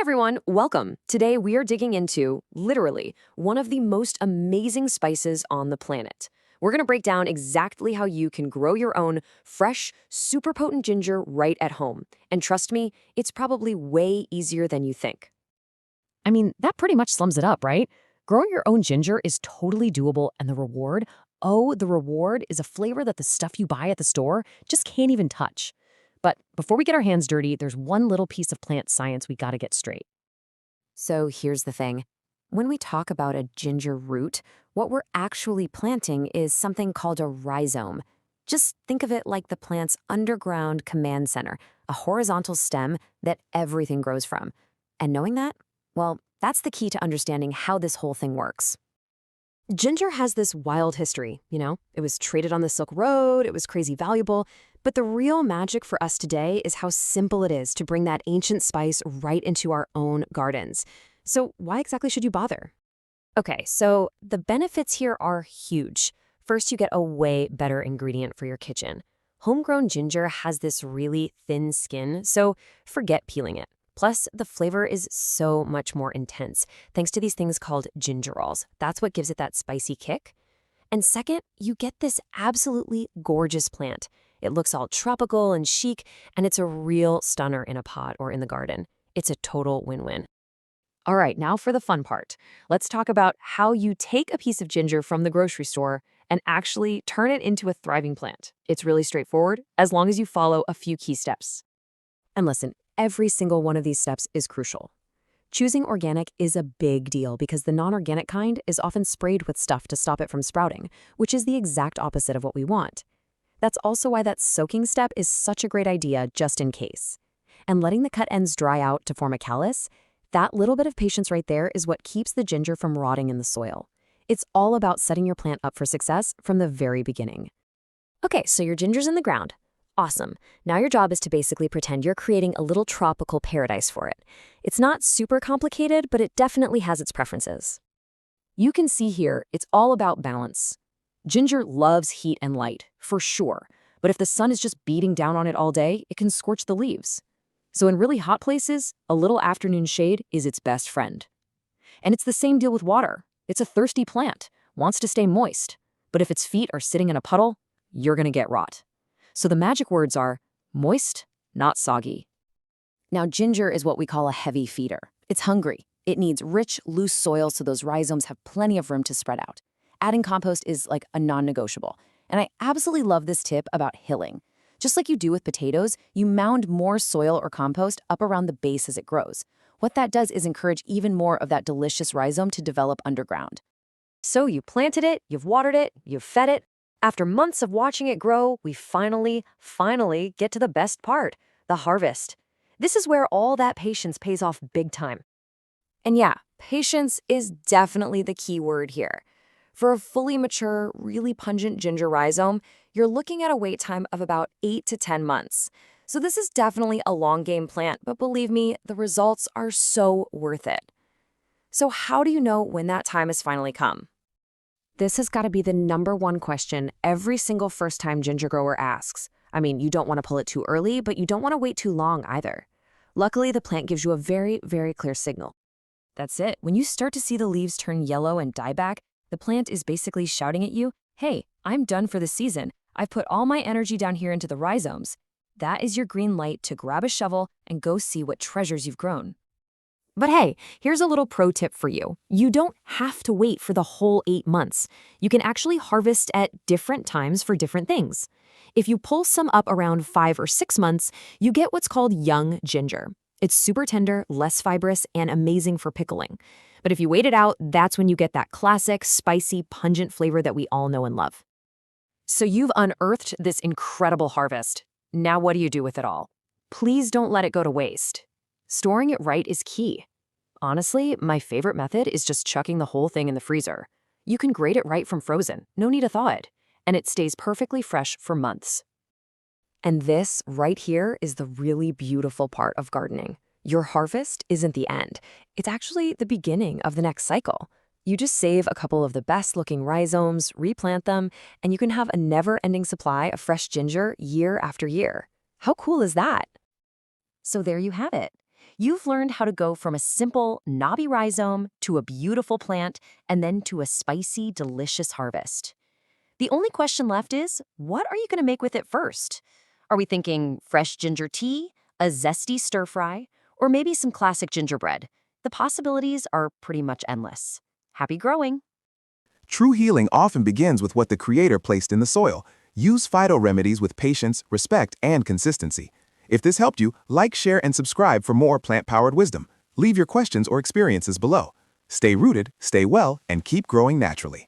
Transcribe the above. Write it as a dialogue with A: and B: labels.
A: everyone, welcome. Today we are digging into, literally, one of the most amazing spices on the planet. We're going to break down exactly how you can grow your own fresh, super potent ginger right at home. And trust me, it's probably way easier than you think.
B: That pretty much sums it up, right? Growing your own ginger is totally doable, and the reward is a flavor that the stuff you buy at the store just can't even touch. But before we get our hands dirty, there's one little piece of plant science we gotta get straight.
A: So here's the thing. When we talk about a ginger root, what we're actually planting is something called a rhizome. Just think of it like the plant's underground command center, a horizontal stem that everything grows from. And knowing that, well, that's the key to understanding how this whole thing works. Ginger has this wild history, It was traded on the Silk Road, it was crazy valuable, but the real magic for us today is how simple it is to bring that ancient spice right into our own gardens. So why exactly should you bother? Okay, so the benefits here are huge. First, you get a way better ingredient for your kitchen. Homegrown ginger has this really thin skin, so forget peeling it. Plus, the flavor is so much more intense, thanks to these things called gingerols. That's what gives it that spicy kick. And second, you get this absolutely gorgeous plant. It looks all tropical and chic, and it's a real stunner in a pot or in the garden. It's a total win-win.
B: All right, now for the fun part. Let's talk about how you take a piece of ginger from the grocery store and actually turn it into a thriving plant. It's really straightforward, as long as you follow a few key steps.
A: And listen, every single one of these steps is crucial. Choosing organic is a big deal because the non-organic kind is often sprayed with stuff to stop it from sprouting, which is the exact opposite of what we want. That's also why that soaking step is such a great idea just in case. And letting the cut ends dry out to form a callus, that little bit of patience right there is what keeps the ginger from rotting in the soil. It's all about setting your plant up for success from the very beginning. Okay, so your ginger's in the ground. Awesome. Now your job is to basically pretend you're creating a little tropical paradise for it. It's not super complicated, but it definitely has its preferences. You can see here, it's all about balance. Ginger loves heat and light, for sure, but if the sun is just beating down on it all day, it can scorch the leaves. So in really hot places, a little afternoon shade is its best friend. And it's the same deal with water. It's a thirsty plant, wants to stay moist, but if its feet are sitting in a puddle, you're gonna get rot. So the magic words are moist, not soggy. Now, ginger is what we call a heavy feeder. It's hungry. It needs rich, loose soil so those rhizomes have plenty of room to spread out. Adding compost is like a non-negotiable. And I absolutely love this tip about hilling. Just like you do with potatoes, you mound more soil or compost up around the base as it grows. What that does is encourage even more of that delicious rhizome to develop underground. So you planted it, you've watered it, you've fed it. After months of watching it grow, we finally get to the best part, the harvest. This is where all that patience pays off big time. And yeah, patience is definitely the key word here. For a fully mature, really pungent ginger rhizome, you're looking at a wait time of about 8 to 10 months. So this is definitely a long game plant, but believe me, the results are so worth it. So how do you know when that time has finally come? This has got to be the #1 question every single first-time ginger grower asks. You don't want to pull it too early, but you don't want to wait too long either. Luckily, the plant gives you a very, very clear signal. That's it. When you start to see the leaves turn yellow and die back, the plant is basically shouting at you, hey, I'm done for the season. I've put all my energy down here into the rhizomes. That is your green light to grab a shovel and go see what treasures you've grown. But hey, here's a little pro tip for you. You don't have to wait for the whole 8 months. You can actually harvest at different times for different things. If you pull some up around 5 or 6 months, you get what's called young ginger. It's super tender, less fibrous, and amazing for pickling. But if you wait it out, that's when you get that classic, spicy, pungent flavor that we all know and love. So you've unearthed this incredible harvest. Now what do you do with it all? Please don't let it go to waste. Storing it right is key. Honestly, my favorite method is just chucking the whole thing in the freezer. You can grate it right from frozen, no need to thaw it, and it stays perfectly fresh for months. And this right here is the really beautiful part of gardening. Your harvest isn't the end. It's actually the beginning of the next cycle. You just save a couple of the best-looking rhizomes, replant them, and you can have a never-ending supply of fresh ginger year after year. How cool is that? So there you have it.
B: You've learned how to go from a simple, knobby rhizome to a beautiful plant and then to a spicy, delicious harvest. The only question left is, what are you going to make with it first? Are we thinking fresh ginger tea, a zesty stir fry, or maybe some classic gingerbread? The possibilities are pretty much endless. Happy growing!
C: True healing often begins with what the Creator placed in the soil. Use phytoremedies with patience, respect, and consistency. If this helped you, like, share, and subscribe for more plant-powered wisdom. Leave your questions or experiences below. Stay rooted, stay well, and keep growing naturally.